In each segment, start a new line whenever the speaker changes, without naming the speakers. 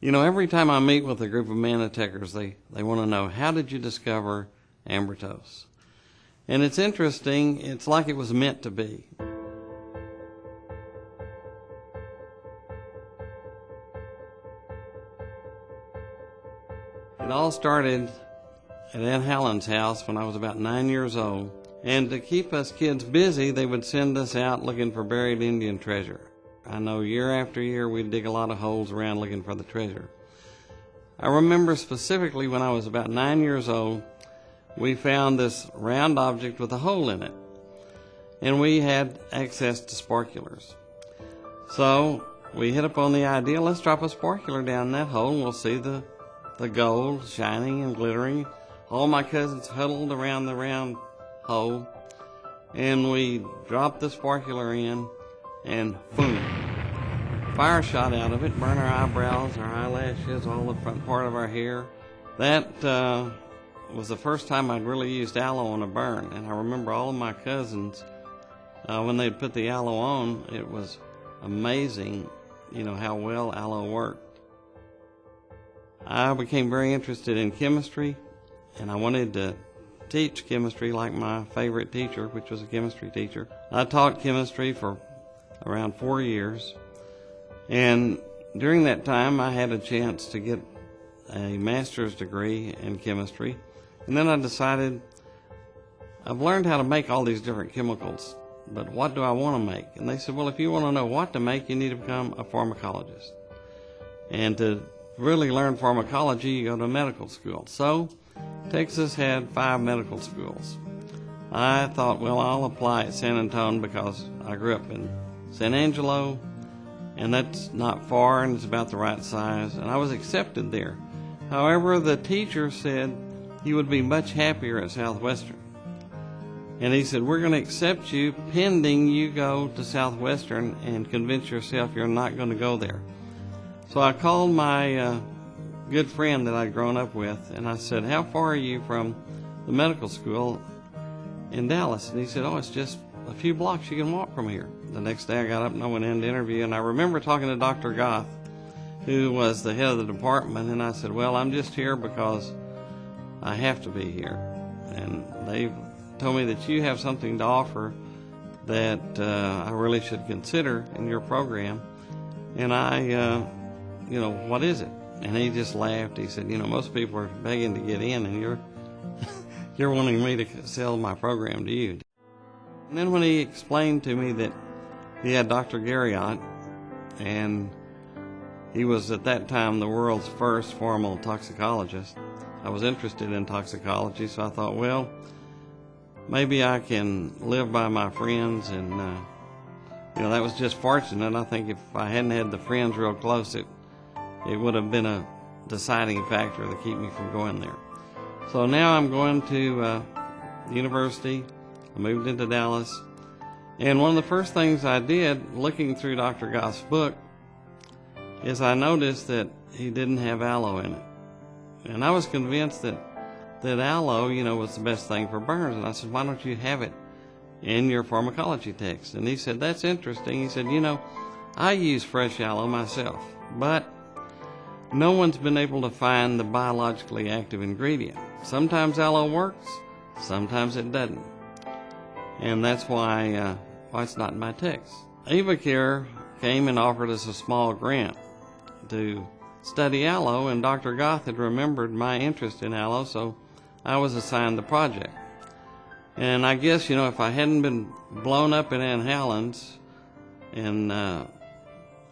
You know, every time I meet with a group of manatechers, they want to know, how did you discover ambrotose? And it's interesting, it's like it was meant to be. It all started at Aunt Helen's house when I was about 9 years old. And to keep us kids busy, they would send us out looking for buried Indian treasure. I know year after year we'd dig a lot of holes around looking for the treasure. I remember specifically when I was about 9 years old, we found this round object with a hole in it. And we had access to sparklers. So we hit upon the idea, let's drop a sparkler down that hole and we'll see the gold shining and glittering. All my cousins huddled around the round hole, and we dropped the sparkler in, and boom, fire shot out of it, burned our eyebrows, our eyelashes, all the front part of our hair. That was the first time I'd really used aloe on a burn, and I remember all of my cousins, when they'd put the aloe on, it was amazing, you know, how well aloe worked. I became very interested in chemistry, and I wanted to teach chemistry like my favorite teacher, which was a chemistry teacher. I taught chemistry for around 4 years, and during that time I had a chance to get a master's degree in chemistry. And then I decided, I've learned how to make all these different chemicals, but what do I want to make? And they said, well, if you want to know what to make, you need to become a pharmacologist. And to really learn pharmacology, you go to medical school. So Texas had 5 medical schools. I thought, well, I'll apply at San Antonio because I grew up in San Angelo, and that's not far and it's about the right size, and I was accepted there. However, the teacher said he would be much happier at Southwestern. And he said, we're going to accept you pending you go to Southwestern and convince yourself you're not going to go there. So I called my good friend that I'd grown up with, and I said, how far are you from the medical school in Dallas? And he said, oh, it's just a few blocks you can walk from here. The next day I got up and I went in to interview, and I remember talking to Dr. Goth, who was the head of the department, and I said, well, I'm just here because I have to be here. And they told me that you have something to offer that I really should consider in your program. And I, you know, what is it? And he just laughed. He said, you know, most people are begging to get in, and you're wanting me to sell my program to you. And then when he explained to me that he had Dr. Garriott, and he was at that time the world's first formal toxicologist, I was interested in toxicology, so I thought, well, maybe I can live by my friends. And you know, that was just fortunate. I think if I hadn't had the friends real close, it would have been a deciding factor to keep me from going there. So now I'm going to university. I moved into Dallas, and one of the first things I did, looking through Dr. Goth's book, is I noticed that he didn't have aloe in it. And I was convinced that aloe, you know, was the best thing for burns. And I said, why don't you have it in your pharmacology text? And he said, that's interesting. He said, you know, I use fresh aloe myself, but no one's been able to find the biologically active ingredient. Sometimes aloe works, sometimes it doesn't. And that's why it's not in my text. AvaCare came and offered us a small grant to study aloe, and Dr. Goth had remembered my interest in aloe, so I was assigned the project. And I guess, you know, if I hadn't been blown up in Aunt Helen's and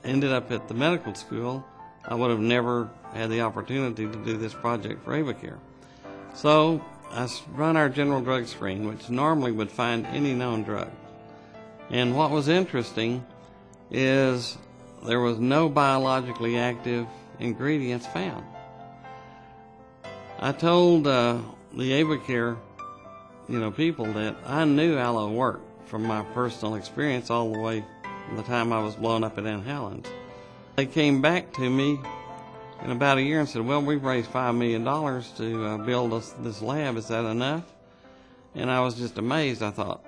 ended up at the medical school, I would have never had the opportunity to do this project for AvaCare. So I run our general drug screen, which normally would find any known drug. And what was interesting is there was no biologically active ingredients found. I told the AvaCare, you know, people that I knew aloe worked from my personal experience all the way from the time I was blown up at Aunt Helen's. They came back to me in about a year and said, well, we've raised $5 million to build us this lab. Is that enough? And I was just amazed. I thought,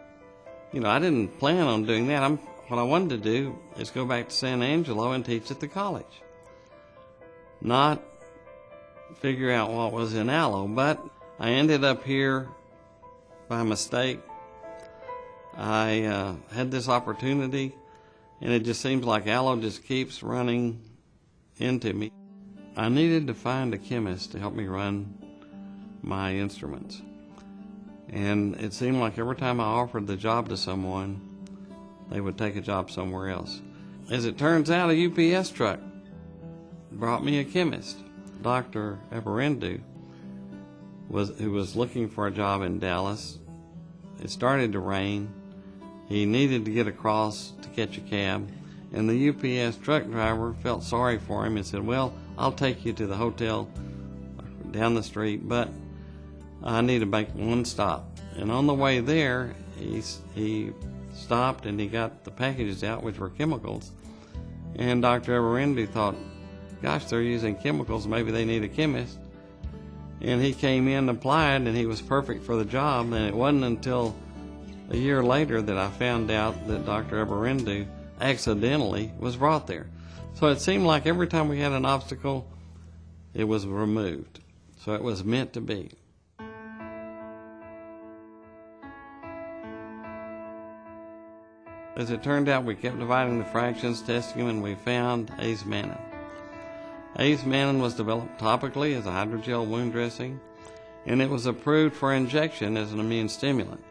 you know, I didn't plan on doing that. What I wanted to do is go back to San Angelo and teach at the college. not figure out what was in aloe, but I ended up here by mistake. I had this opportunity, and it just seems like aloe just keeps running into me. I needed to find a chemist to help me run my instruments. And it seemed like every time I offered the job to someone, they would take a job somewhere else. As it turns out, a UPS truck brought me a chemist, Dr. Eberendu, who was looking for a job in Dallas. It started to rain. He needed to get across to catch a cab, and the UPS truck driver felt sorry for him and said, "Well, I'll take you to the hotel down the street, but I need to make one stop." And on the way there, he stopped and he got the packages out, which were chemicals. And Dr. Eberendu thought, gosh, they're using chemicals, maybe they need a chemist. And he came in, applied, and he was perfect for the job. And it wasn't until a year later that I found out that Dr. Eberendu accidentally was brought there. So it seemed like every time we had an obstacle, it was removed. So it was meant to be. As it turned out, we kept dividing the fractions, testing them, and we found azmannan. Azmannan was developed topically as a hydrogel wound dressing, and it was approved for injection as an immune stimulant.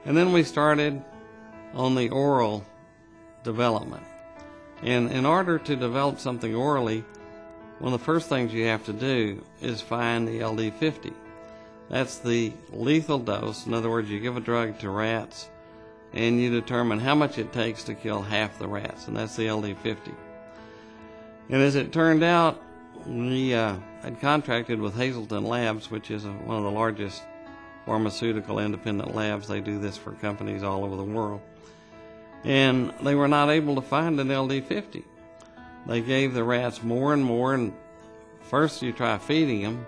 And then we started on the oral development. And in order to develop something orally, one of the first things you have to do is find the LD50. That's the lethal dose. In other words, you give a drug to rats, and you determine how much it takes to kill half the rats, and that's the LD50. And as it turned out, we had contracted with Hazleton Labs, which is one of the largest pharmaceutical independent labs. They do this for companies all over the world. And they were not able to find an LD50. They gave the rats more and more, and first you try feeding them,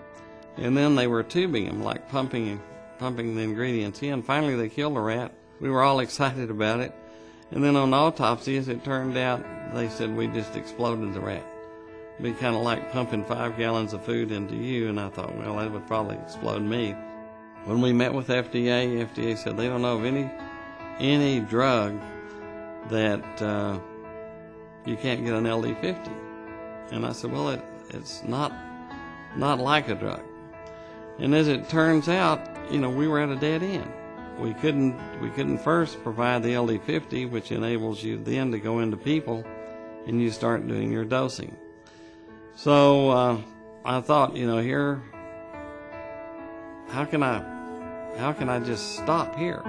and then they were tubing them, like pumping the ingredients in. Finally, they killed the rat. We were all excited about it. And then on autopsy, as it turned out, they said we just exploded the rat. It'd be kind of like pumping 5 gallons of food into you, and I thought, well, that would probably explode me. When we met with FDA said they don't know of any drug that you can't get an LD50. And I said, well, it's not like a drug. And as it turns out, we were at a dead end. We couldn't first provide the LD50, which enables you then to go into people and you start doing your dosing. So I thought, here, how can I just stop here?